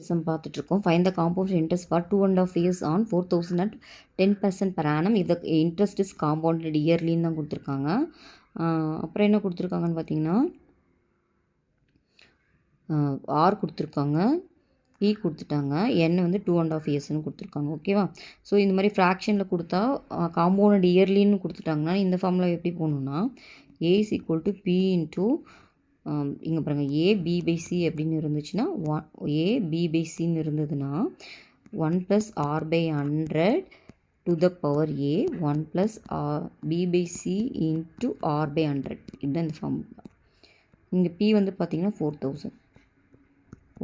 Some பார்த்துட்ருக்கோம். Find the compound interest for 2.5 years on 4,000 at 10% per annum. இது interest is compounded இயர்லின்னு தான் கொடுத்துருக்காங்க. அப்புறம் என்ன கொடுத்துருக்காங்கன்னு பார்த்தீங்கன்னா ஆர் கொடுத்துருக்காங்க, இ கொடுத்துட்டாங்க, என் வந்து 2.5 yearsன்னு கொடுத்துருக்காங்க. ஓகேவா? ஸோ இந்த மாதிரி ஃப்ராக்ஷனில் கொடுத்தா காம்பவுண்டட் இயர்லின்னு கொடுத்துட்டாங்கன்னா இந்த ஃபார்முலா எப்படி போகணுன்னா A is equal to B into இங்கே பாருங்கள் ஏ/பி/c அப்படின்னு இருந்துச்சுன்னா ஏ/பி/cன்னு இருந்ததுன்னா 1+r/100 to the power a 1+b/c into r/100. இதுதான் இந்த ஃபார்முலா. இங்கே p வந்து பார்த்தீங்கன்னா 4000.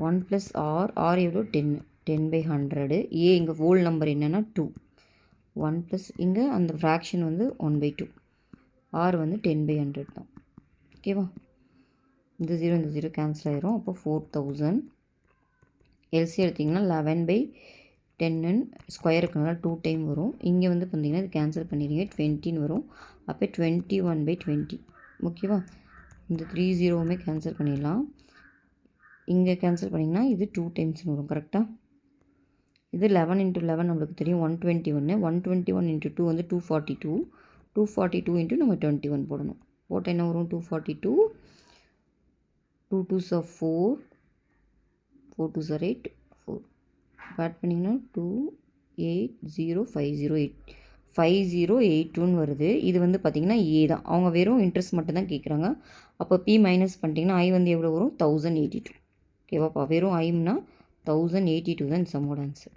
1+r, r எவ்வளோ 10/100. a இங்கே ஹோல் நம்பர் என்னென்னா 2. 1+ இங்கே அந்த ஃப்ராக்ஷன் வந்து 1/2. r வந்து 10/100 தான். ஓகேவா? இந்த 0 கேன்சல் ஆயிரும். அப்போ 4000 எல்சி எடுத்திங்கன்னா 11/10 ஸ்கொயர் இருக்கனால 2 டைம் வரும். இங்கே வந்து பார்த்தீங்கன்னா இது கேன்சல் பண்ணிடுங்க, 20ன்னு வரும். அப்போ 21/20. ஓகேவா? இந்த 30வுமே கேன்சல் பண்ணிடலாம். இங்கே கேன்சல் பண்ணிங்கன்னா இது 2 டைம்ஸ்னு வரும். கரெக்டாக? இது 11 × 11 நம்மளுக்கு தெரியும் 121. 121 × 2 வந்து 242. 242 இன்ட்டு நம்ம 21 போடணும். போட்டால் என்ன வரும்? 242. 2 2s are 4, 4 2s are 8, 4. Add பண்ணிங்கன்னா 28050 5082ன்னு வருது. இது வந்து பார்த்திங்கன்னா ஏ தான். அவங்க வெறும் இன்ட்ரெஸ்ட் மட்டும் தான் கேட்குறாங்க. அப்போ பி மைனஸ் பண்ணிட்டிங்கன்னா ஐ வந்து எவ்வளோ வரும்? 1082. ஓகேவாப்பா? வெறும் ஐம்னா 1082 தான் சம்மோட ஆன்சர்.